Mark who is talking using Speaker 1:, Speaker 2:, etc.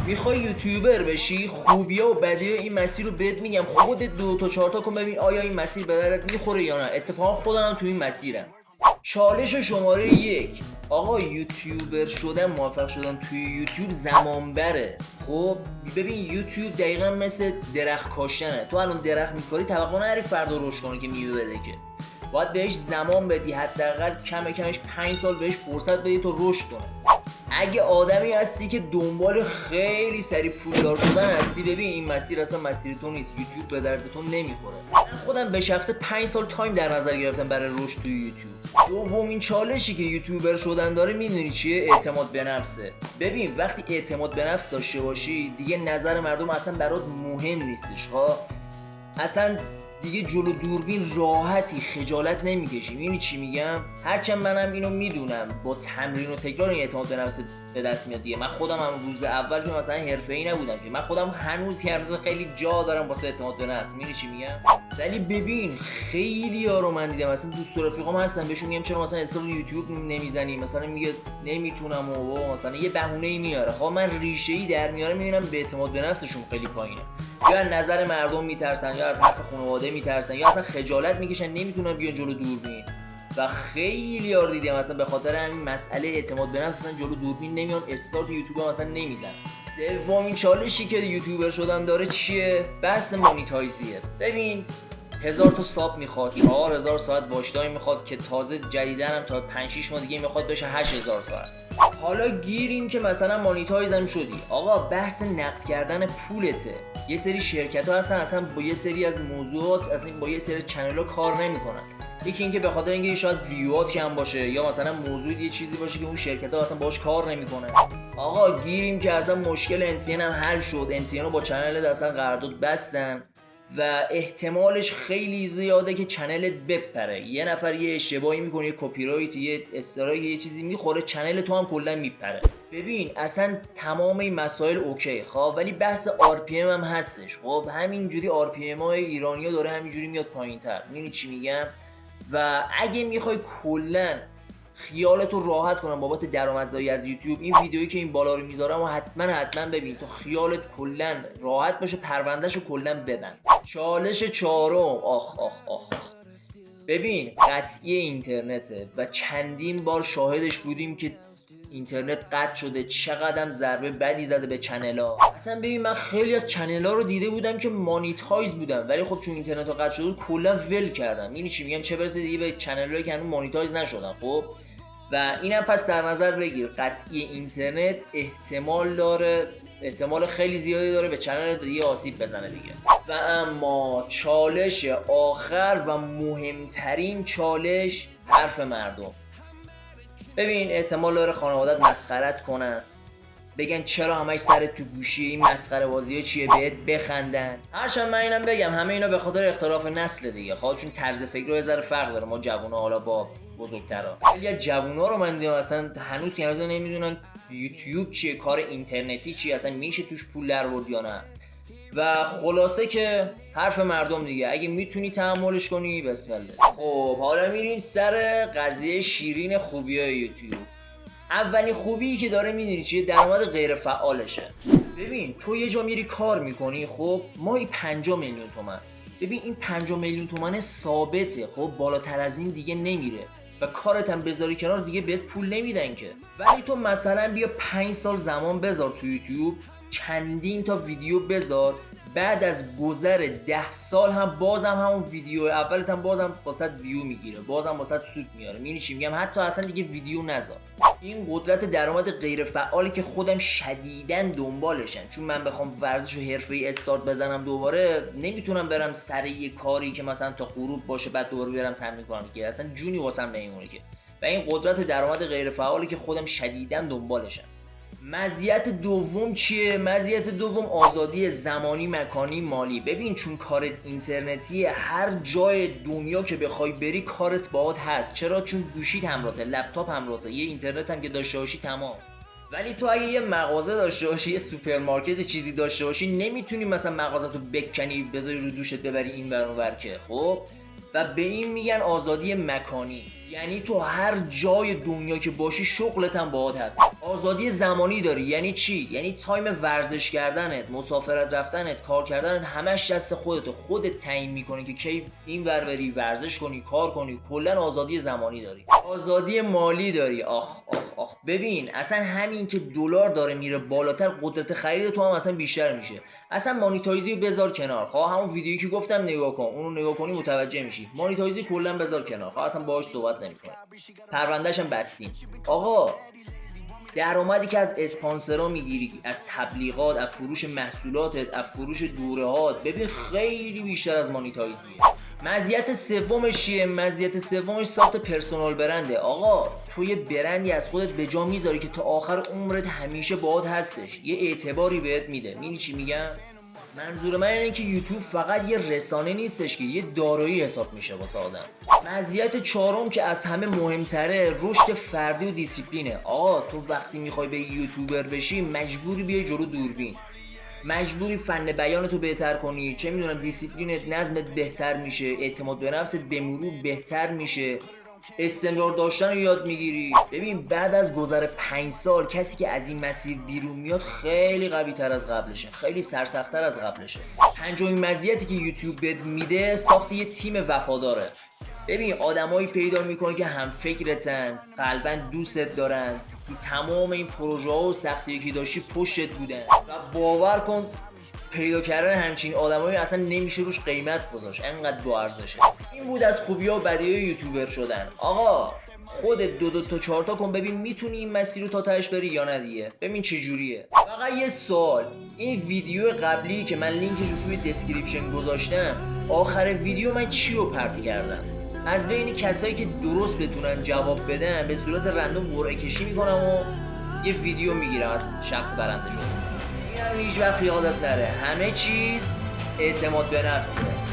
Speaker 1: میخوای یوتیوبر بشی؟ خوبیا و بدیا این مسیر رو بهت میگم، خودت 2 تا 4 تا کن ببین آیا این مسیر به درت میخوره یا نه. اتفاقا خودم هم تو این مسیرم. چالش شماره 1، آقا یوتیوبر شدن، موفق شدن توی یوتیوب زمان بره. خب ببین یوتیوب دقیقا مثل درخت کاشتنه. تو الان درخت میکاری توقع نداری فردا رشد کنه که میوه بده که. باید بهش زمان بدی، حداقل کمش 5 سال بهش فرصت بدی تا رشد کنه. اگه آدمی هستی که دنبال خیلی سریع پولدار شدن هستی، ببین این مسیر اصلا مسیر تو نیست. یوتیوب به درد تو نمیخوره. من خودم به شخص 5 سال تایم در نظر گرفتم برای رشد توی یوتیوب. دومین چالشی که یوتیوبر شدن داره میدونی چیه؟ اعتماد به نفسه. ببین وقتی اعتماد به نفس داشته باشی دیگه نظر مردم اصلا برات مهم نیستش ها. اصلا دیگه جلو دوربین راحتی خجالت نمیکشی. میدونی چی میگم؟ هرچند منم اینو میدونم با تمرین و تکرار این اعتماد به نفس به دست میاد دیگه. من خودم هم روز اول که مثلا حرفه‌ای نبودم که، من خودم هنوز خیلی جا دارم واسه اعتماد به نفس. میدونی چی میگم؟ ولی ببین خیلی یارو من دیدم مثلا دوست و رفیقام هستن بهشون میگم چرا مثلا استوری یوتیوب نمیزنی، مثلا میگه نمیتونم و مثلا یه بهونه‌ای میاره. خب من ریشه‌ای در میارم میبینم به اعتماد به نفسشون خیلی پایینه. یا از نظر مردم میترسن، یا از حرف خانواده میترسن، یا اصلا خجالت میکشن نمیتونن بیان جلو دوربین. و خیلی یار دیدم مثلا به خاطر همین مسئله اعتماد به نفس اصلا جلو دوربین نمیان، استارت یوتیوب مثلا نمیزنن. سومین چالشی که یوتیوبر شدن داره چیه؟ بحث مانیتایزیه. ببین 1000 تا ساب میخواد، 4000 ساعت واچ تایم میخواد که تازه جدیدن هم تا 5-6 ماه دیگه میخواد بشه 8000 ساعت. حالا گیریم که مثلا مانیتایز هم شدی. آقا بحث نقد کردن پولته. یه سری شرکت ها هستن اصلا با یه سری از موضوعات، اصلا با یه سری چنل ها کار نمیکنن. یکی اینکه به خاطر اینکه شاید ویوات کم باشه، یا مثلا موضوع یه چیزی باشه که اون شرکت ها اصلا باهاش کار نمیکنن. آقا گیریم که اصلا مشکل MCN هم حل شد. MCN رو با چنل اصلا قرارداد بستن و احتمالش خیلی زیاده که چنلت بپره. یه نفر یه اشتباهی میکنه، یه کپی رایت، یه استرایک، یه چیزی میخوره، چنل تو هم کلا میپره. ببین اصلا تمام این مسائل اوکی خب، ولی بحث RPM هم هستش. خب همینجوری RPM های ایرانی‌ها داره همینجوری میاد پایین‌تر. میدونی چی میگم؟ و اگه میخوای کلا خیالتو راحت کنم بابت درآمدزایی از یوتیوب، این ویدیویی که این بالا رو میذارم و حتما ببین تا خیالت کلا راحت باشه، پروندهشو کلا ببند. چالش چهارم، آخ ببین قطعی اینترنته و چندین بار شاهدش بودیم که اینترنت قطع شده، چقدرم ضربه بدی زده به چنل‌ها. اصلا ببین من خیلی از چنل‌ها رو دیده بودم که مانیتایز بودن ولی خب چون اینترنت قطع شده کلا ول کردم. یعنی چی میگم؟ چه برسه دیگه به چنل‌هایی که هنوز مانیتایز نشدن. خب و اینم پس در نظر بگیر قطعی اینترنت احتمال داره، احتمال خیلی زیادی داره به چنل دیگه آسیب بزنه دیگه. و اما چالش آخر و مهمترین چالش، حرف مردم. ببین احتمال داره خانوادت مسخرت کنن، بگن چرا همش سرت تو گوشی، این مسخره بازی‌ها چیه، بهت بخندن. هرچند من اینم بگم همه اینا به خاطر اختلاف نسل دیگه. خب چون طرز فکر یه ذره فرق داره، ما جوونا حالا با بزرگترا. خیلی از جوونا رو من دیدم اصلا هنوز نمیدونن یوتیوب چیه، کار اینترنتی چیه، اصلا میشه توش پول در آورد یا نه. و خلاصه که حرف مردم دیگه، اگه میتونی تحملش کنی بسم الله. خب حالا میریم سر قضیه شیرین خوبیای یوتیوب. اولین خوبی که داره میدونی چیه؟ درآمد غیر فعالشه. ببین تو یه جا میری کار میکنی، خب ماهی 50 میلیون تومان. ببین این 50 میلیون تومان ثابته، خب بالاتر از این دیگه نمیره و کارت هم بذاری کنار دیگه بهت پول نمیدن که. ولی تو مثلا بیا 5 سال زمان بذار تو یوتیوب، چندین تا ویدیو بذار، بعد از گذر 10 سال هم بازم همون ویدیو اولت هم بازم واسط ویو میگیره، بازم واسط سود میاره. میبینی چی میگم؟ حتی اصلا دیگه ویدیو نذار. این قدرت درآمد غیر فعالی که خودم شدیداً دنبالشم، چون من بخوام ورزش و حرفه‌ای استارت بزنم دوباره نمیتونم برم سر یه کاری که مثلا تا غروب باشه بعد دوباره برم تمرین کنم که اصلا جونی واسم نمیمونه که. و این قدرت درآمد غیر فعالی که خودم شدیداً دنبالشم. مزیت دوم چیه؟ مزیت دوم آزادی زمانی، مکانی، مالی. ببین چون کارت اینترنتیه، هر جای دنیا که بخوای بری کارت باهات هست. چرا؟ چون گوشیت همراهته، لپتاپ همراهته، یه اینترنت هم که داشته باشی تمام. ولی تو اگه یه مغازه داشته باشی، یه سوپرمارکت چیزی داشته باشی، نمیتونی مثلا مغازه‌تو بکنی بذاری رو دوشت ببری این ور اون ور که. خب و به این میگن آزادی مکانی. یعنی تو هر جای دنیا که باشی شغلت هم باهات هست. آزادی زمانی داری. یعنی چی؟ یعنی تایم ورزش کردنت، مسافرت رفتنت، کار کردنت همش دست خودته. خودت تعیین میکنی که کی این ور بری، ورزش کنی، کار کنی. کلا آزادی زمانی داری. آزادی مالی داری. آخ آخ آخ. ببین اصلا همین که دلار داره میره بالاتر، قدرت خرید تو هم اصلا بیشتر میشه. اصلا مانیتایزی رو بذار کنار. خواه همون ویدیویی که گفتم نگاه کن، اونو نگاه کنی متوجه میشی. مانیتایزی کلا بذار کنار. خواه اصلا باهاش صحبت نمیکنه. پروندهش هم بستیم. آقا درآمدی که از اسپانسرها میگیری، از تبلیغات، از فروش محصولاتت، از فروش دورهات، ببین خیلی بیشتر از مانیتایزیه. مزیت سومش چیه؟ مزیت سومش ساخت پرسونال برنده. آقا تو یه برندی از خودت به جا میذاری که تا آخر عمرت همیشه باهات هستش، یه اعتباری بهت میده. میدونی چی میگم؟ منظور من اینه که یوتیوب فقط یه رسانه نیستش که یه دارایی حساب میشه واسه آدم. مزیت چهارم که از همه مهمتره، رشد فردی و دیسیپلینه. آقا تو وقتی میخوای به یوتیوبر بشی مجبوری بیای جلو دوربین، مجبوری فن بیانتو بهتر کنی، چه میدونم دیسیپلینت، نظمت بهتر میشه، اعتماد به نفست به مرور بهتر میشه، استمرار داشتن رو یاد میگیری. ببین بعد از گذر 5 سال کسی که از این مسیر بیرون میاد خیلی قوی تر از قبلشه، خیلی سرسخت‌تر از قبلشه. پنجمین مزیتی که یوتیوب بهت میده ساخت یه تیم وفاداره. ببین آدمایی پیدا میکنه که هم فکرتن، قلباً دوستت دارن، تو تمام این پروژه ها و سختی که داشتی پشتت بودن و باور کن پیدا کردن همچین آدمایی اصلا نمیشه روش قیمت گذاشت، انقدر با ارزشه. این بود از خوبی ها و بدی های یوتیوبر شدن. آقا خودت دو تا 4 تا کن ببین میتونی این مسیر رو تا تهش بری یا نه دیگه. ببین چه جوریه. فقط یه سوال، این ویدیو قبلی که من لینکش رو توی دسکریپشن گذاشتم، آخر ویدیو من چی رو پرت کردم؟ از بین کسایی که درست بتونن جواب بدن به صورت رندوم قرعه کشی میکنم و یه ویدیو میگیرم از شخص برنده شد. این هم هیچ وقت یادت نره، همه چیز اعتماد به نفسه.